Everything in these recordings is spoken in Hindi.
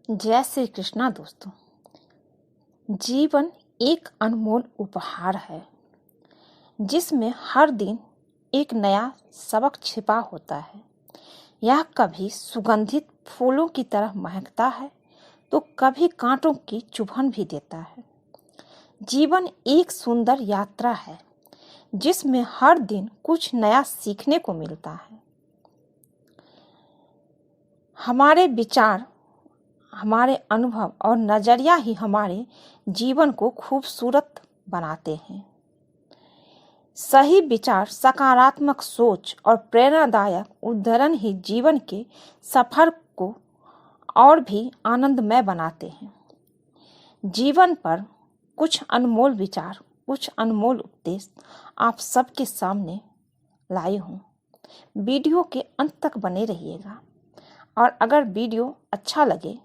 जय श्री कृष्णा दोस्तों। जीवन एक अनमोल उपहार है जिसमें हर दिन एक नया सबक छिपा होता है। यह कभी सुगंधित फूलों की तरह महकता है तो कभी कांटों की चुभन भी देता है। जीवन एक सुंदर यात्रा है जिसमें हर दिन कुछ नया सीखने को मिलता है। हमारे विचार, हमारे अनुभव और नजरिया ही हमारे जीवन को खूबसूरत बनाते हैं। सही विचार, सकारात्मक सोच और प्रेरणादायक उद्धरण ही जीवन के सफर को और भी आनंदमय बनाते हैं। जीवन पर कुछ अनमोल विचार, कुछ अनमोल उपदेश आप सबके सामने लाई हूँ। वीडियो के अंत तक बने रहिएगा और अगर वीडियो अच्छा लगे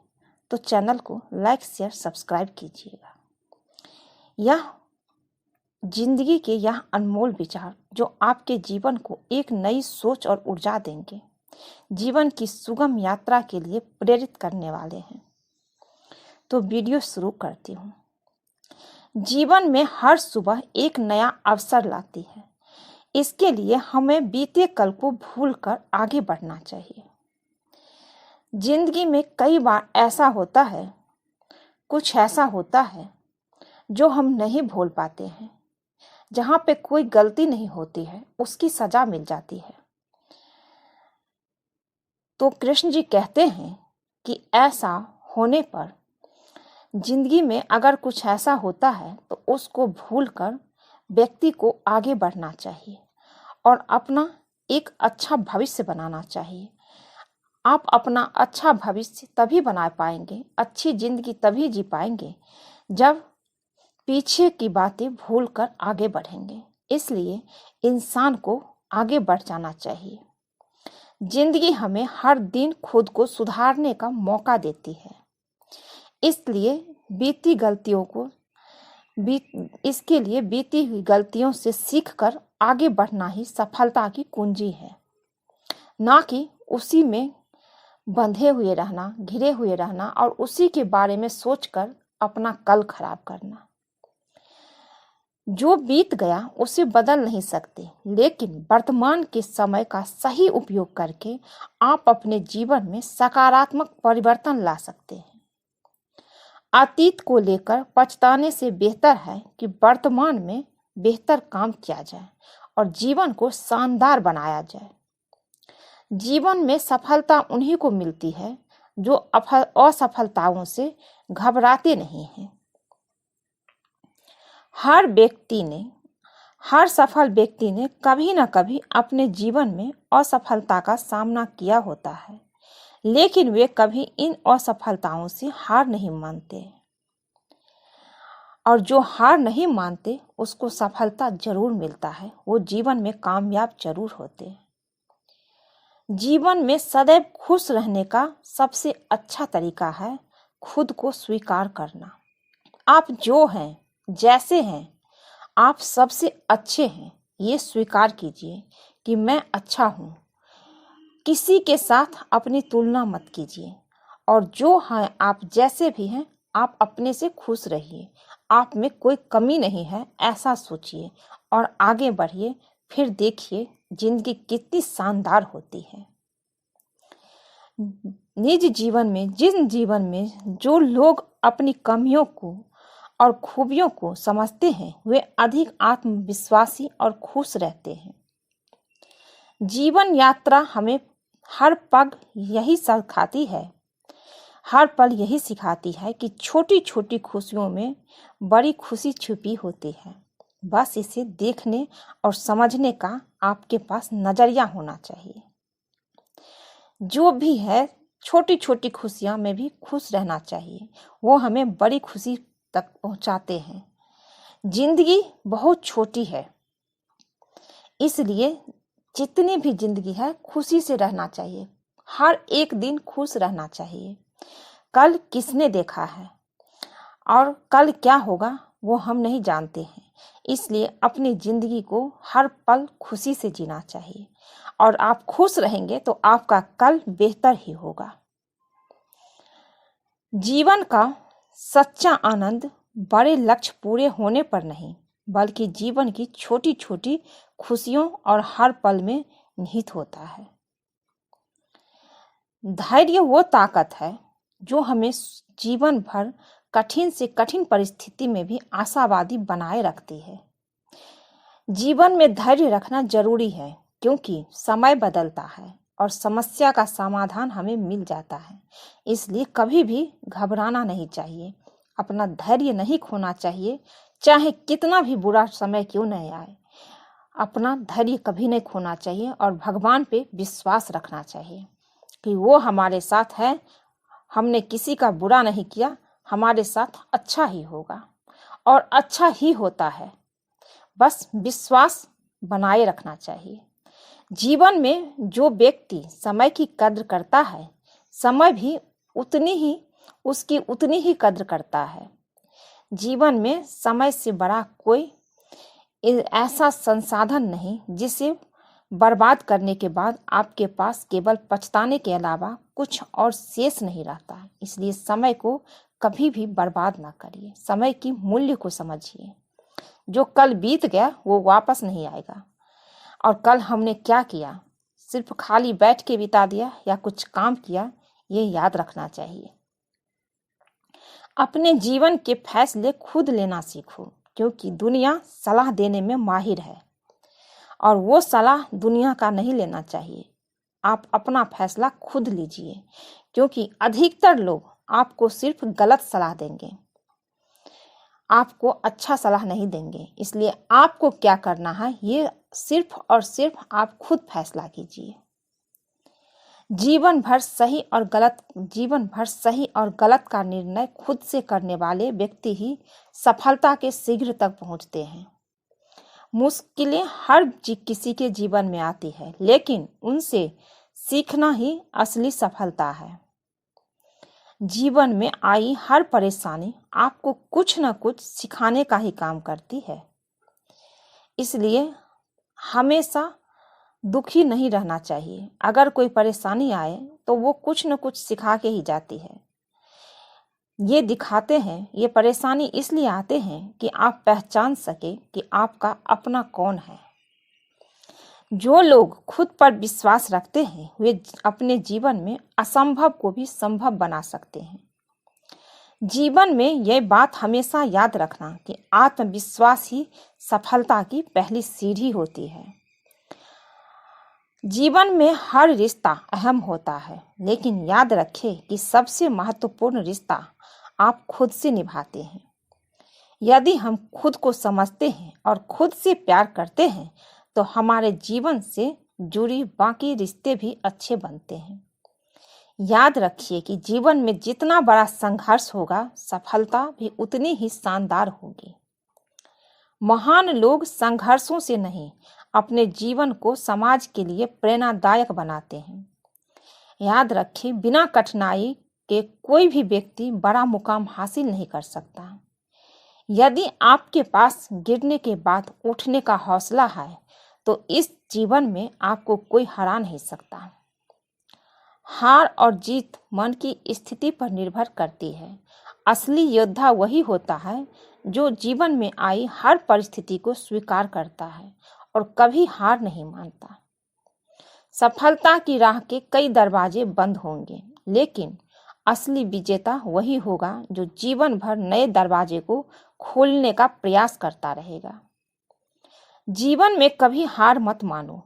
तो चैनल को लाइक, शेयर, सब्सक्राइब कीजिएगा। यह जिंदगी के यह अनमोल विचार जो आपके जीवन को एक नई सोच और ऊर्जा देंगे, जीवन की सुगम यात्रा के लिए प्रेरित करने वाले हैं। तो वीडियो शुरू करती हूँ। जीवन में हर सुबह एक नया अवसर लाती है। इसके लिए हमें बीते कल को भूलकर आगे बढ़ना चाहिए। जिंदगी में कई बार ऐसा होता है, कुछ ऐसा होता है जो हम नहीं भूल पाते हैं। जहाँ पे कोई गलती नहीं होती है उसकी सजा मिल जाती है। तो कृष्ण जी कहते हैं कि ऐसा होने पर जिंदगी में अगर कुछ ऐसा होता है तो उसको भूलकर व्यक्ति को आगे बढ़ना चाहिए और अपना एक अच्छा भविष्य बनाना चाहिए। आप अपना अच्छा भविष्य तभी बना पाएंगे, अच्छी जिंदगी तभी जी पाएंगे जब पीछे की बातें भूलकर आगे बढ़ेंगे। इसलिए इंसान को आगे बढ़ जाना चाहिए। जिंदगी हमें हर दिन खुद को सुधारने का मौका देती है। इसलिए इसके लिए बीती हुई गलतियों से सीखकर आगे बढ़ना ही सफलता की कुंजी है, ना कि उसी में बंधे हुए रहना, घिरे हुए रहना और उसी के बारे में सोचकर अपना कल खराब करना। जो बीत गया उसे बदल नहीं सकते, लेकिन वर्तमान के समय का सही उपयोग करके आप अपने जीवन में सकारात्मक परिवर्तन ला सकते हैं। अतीत को लेकर पछताने से बेहतर है कि वर्तमान में बेहतर काम किया जाए और जीवन को शानदार बनाया जाए। जीवन में सफलता उन्हीं को मिलती है जो असफलताओं से घबराते नहीं हैं। हर सफल व्यक्ति ने कभी न कभी अपने जीवन में असफलता का सामना किया होता है, लेकिन वे कभी इन असफलताओं से हार नहीं मानते और जो हार नहीं मानते उसको सफलता जरूर मिलता है। वो जीवन में कामयाब जरूर होते हैं। जीवन में सदैव खुश रहने का सबसे अच्छा तरीका है खुद को स्वीकार करना। आप जो हैं, जैसे हैं, आप सबसे अच्छे हैं। ये स्वीकार कीजिए कि मैं अच्छा हूँ। किसी के साथ अपनी तुलना मत कीजिए और जो हैं आप जैसे भी हैं, आप अपने से खुश रहिए। आप में कोई कमी नहीं है, ऐसा सोचिए और आगे बढ़िए। फिर देखिए जिंदगी कितनी शानदार होती है। निज जीवन में, जिन जीवन में जो लोग अपनी कमियों को और खूबियों को समझते हैं वे अधिक आत्मविश्वासी और खुश रहते हैं। जीवन यात्रा हमें हर पल यही सिखाती है कि छोटी छोटी खुशियों में बड़ी खुशी छुपी होती है। बस इसे देखने और समझने का आपके पास नजरिया होना चाहिए। जो भी है, छोटी छोटी खुशियां में भी खुश रहना चाहिए। वो हमें बड़ी खुशी तक पहुंचाते हैं। जिंदगी बहुत छोटी है, इसलिए जितनी भी जिंदगी है खुशी से रहना चाहिए। हर एक दिन खुश रहना चाहिए। कल किसने देखा है और कल क्या होगा वो हम नहीं जानते हैं। इसलिए अपनी जिंदगी को हर पल खुशी से जीना चाहिए और आप खुश रहेंगे तो आपका कल बेहतर ही होगा। जीवन का सच्चा आनंद बड़े लक्ष्य पूरे होने पर नहीं, बल्कि जीवन की छोटी छोटी खुशियों और हर पल में निहित होता है। धैर्य वो ताकत है जो हमें जीवन भर कठिन से कठिन परिस्थिति में भी आशावादी बनाए रखती है। जीवन में धैर्य रखना जरूरी है, क्योंकि समय बदलता है और समस्या का समाधान हमें मिल जाता है। इसलिए कभी भी घबराना नहीं चाहिए, अपना धैर्य नहीं खोना चाहिए, चाहे कितना भी बुरा समय क्यों नहीं आए। अपना धैर्य कभी नहीं खोना चाहिए और भगवान पे विश्वास रखना चाहिए कि वो हमारे साथ है। हमने किसी का बुरा नहीं किया, हमारे साथ अच्छा ही होगा और अच्छा ही होता है। बस विश्वास बनाए रखना चाहिए। जीवन में जो व्यक्ति समय की कद्र करता है, समय भी उसकी उतनी ही कद्र करता है। जीवन में समय से बड़ा कोई ऐसा संसाधन नहीं जिसे बर्बाद करने के बाद आपके पास केवल पछताने के अलावा कुछ और शेष नहीं रहता। इसलिए समय को कभी भी बर्बाद ना करिए, समय की मूल्य को समझिए। जो कल बीत गया वो वापस नहीं आएगा, और कल हमने क्या किया, सिर्फ खाली बैठ के बिता दिया या कुछ काम किया, ये याद रखना चाहिए। अपने जीवन के फैसले खुद लेना सीखो, क्योंकि दुनिया सलाह देने में माहिर है और वो सलाह दुनिया का नहीं लेना चाहिए। आप अपना फैसला खुद लीजिए, क्योंकि अधिकतर लोग आपको सिर्फ गलत सलाह देंगे, आपको अच्छा सलाह नहीं देंगे। इसलिए आपको क्या करना है, ये सिर्फ और सिर्फ आप खुद फैसला कीजिए। जीवन भर सही और गलत का निर्णय खुद से करने वाले व्यक्ति ही सफलता के शीघ्र तक पहुंचते हैं। मुश्किलें हर किसी के जीवन में आती है, लेकिन उनसे सीखना ही असली सफलता है। जीवन में आई हर परेशानी आपको कुछ न कुछ सिखाने का ही काम करती है। इसलिए हमेशा दुखी नहीं रहना चाहिए। अगर कोई परेशानी आए तो वो कुछ न कुछ सिखा के ही जाती है। ये दिखाते हैं, ये परेशानी इसलिए आते हैं कि आप पहचान सके कि आपका अपना कौन है। जो लोग खुद पर विश्वास रखते हैं वे अपने जीवन में असंभव को भी संभव बना सकते हैं। जीवन में यह बात हमेशा याद रखना कि आत्मविश्वास ही सफलता की पहली सीढ़ी होती है। जीवन में हर रिश्ता अहम होता है, लेकिन याद रखें कि सबसे महत्वपूर्ण रिश्ता आप खुद से निभाते हैं। यदि हम खुद को समझते हैं और खुद से प्यार करते हैं तो हमारे जीवन से जुड़ी बाकी रिश्ते भी अच्छे बनते हैं। याद रखिए कि जीवन में जितना बड़ा संघर्ष होगा, सफलता भी उतनी ही शानदार होगी। महान लोग संघर्षों से नहीं, अपने जीवन को समाज के लिए प्रेरणादायक बनाते हैं। याद रखें, बिना कठिनाई के कोई भी व्यक्ति बड़ा मुकाम हासिल नहीं कर सकता। यदि आपके पास गिरने के बाद उठने का हौसला है तो इस जीवन में आपको कोई हरा नहीं सकता। हार और जीत मन की स्थिति पर निर्भर करती है। असली योद्धा वही होता है जो जीवन में आई हर परिस्थिति को स्वीकार करता है और कभी हार नहीं मानता। सफलता की राह के कई दरवाजे बंद होंगे, लेकिन असली विजेता वही होगा जो जीवन भर नए दरवाजे को खोलने का प्रयास करता रहेगा। जीवन में कभी हार मत मानो।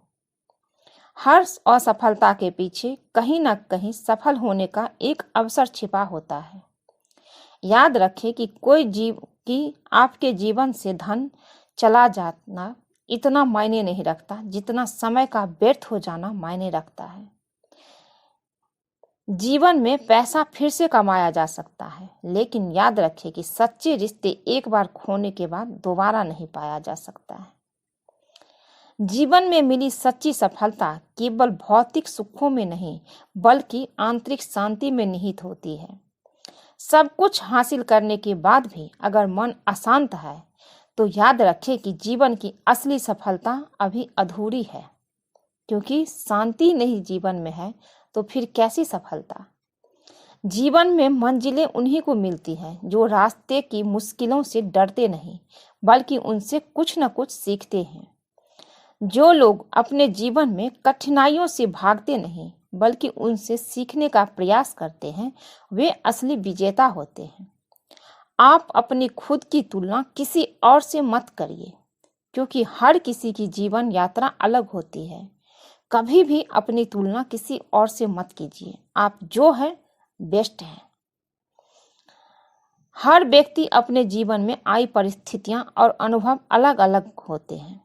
हर असफलता के पीछे कहीं ना कहीं सफल होने का एक अवसर छिपा होता है। याद रखें कि आपके जीवन से धन चला जाना इतना मायने नहीं रखता जितना समय का व्यर्थ हो जाना मायने रखता है। जीवन में पैसा फिर से कमाया जा सकता है, लेकिन याद रखें कि सच्चे रिश्ते एक बार खोने के बाद दोबारा नहीं पाया जा सकता है। जीवन में मिली सच्ची सफलता केवल भौतिक सुखों में नहीं, बल्कि आंतरिक शांति में निहित होती है। सब कुछ हासिल करने के बाद भी अगर मन अशांत है तो याद रखें कि जीवन की असली सफलता अभी अधूरी है, क्योंकि शांति नहीं जीवन में है तो फिर कैसी सफलता। जीवन में मंजिलें उन्हीं को मिलती हैं जो रास्ते की मुश्किलों से डरते नहीं, बल्कि उनसे कुछ न कुछ सीखते हैं। जो लोग अपने जीवन में कठिनाइयों से भागते नहीं, बल्कि उनसे सीखने का प्रयास करते हैं, वे असली विजेता होते हैं। आप अपनी खुद की तुलना किसी और से मत करिए, क्योंकि हर किसी की जीवन यात्रा अलग होती है। कभी भी अपनी तुलना किसी और से मत कीजिए। आप जो है बेस्ट है। हर व्यक्ति अपने जीवन में आई परिस्थितियां और अनुभव अलग अलग होते हैं,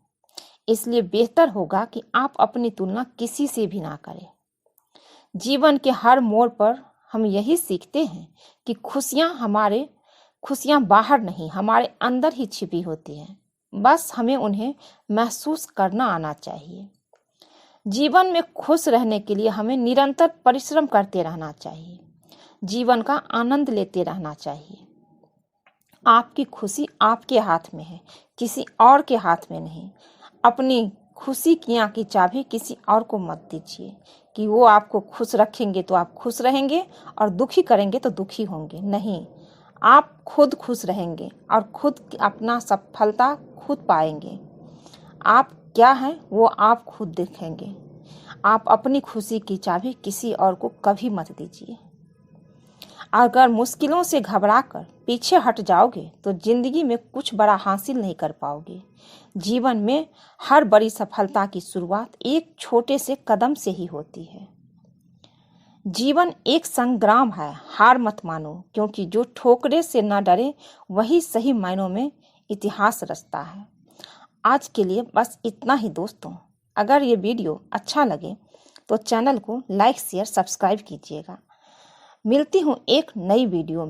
इसलिए बेहतर होगा कि आप अपनी तुलना किसी से भी ना करें। जीवन के हर मोड़ पर हम यही सीखते हैं कि खुशियां बाहर नहीं, हमारे अंदर ही छिपी होती हैं। बस हमें उन्हें महसूस करना आना चाहिए। जीवन में खुश रहने के लिए हमें निरंतर परिश्रम करते रहना चाहिए। जीवन का आनंद लेते रहना चाहिए। आपकी खुशी आपके हाथ में है, किसी और के हाथ में नहीं। अपनी खुशी की चाबी किसी और को मत दीजिए कि वो आपको खुश रखेंगे तो आप खुश रहेंगे और दुखी करेंगे तो दुखी होंगे। नहीं, आप खुद खुश रहेंगे और खुद अपना सफलता खुद पाएंगे। आप क्या हैं वो आप खुद देखेंगे। आप अपनी खुशी की चाबी किसी और को कभी मत दीजिए। अगर मुश्किलों से घबराकर पीछे हट जाओगे तो जिंदगी में कुछ बड़ा हासिल नहीं कर पाओगे। जीवन में हर बड़ी सफलता की शुरुआत एक छोटे से कदम से ही होती है। जीवन एक संग्राम है, हार मत मानो, क्योंकि जो ठोकरे से न डरे वही सही मायनों में इतिहास रचता है। आज के लिए बस इतना ही दोस्तों। अगर ये वीडियो अच्छा लगे तो चैनल को लाइक शेयर सब्सक्राइब कीजिएगा। मिलती हूँ एक नई वीडियो में।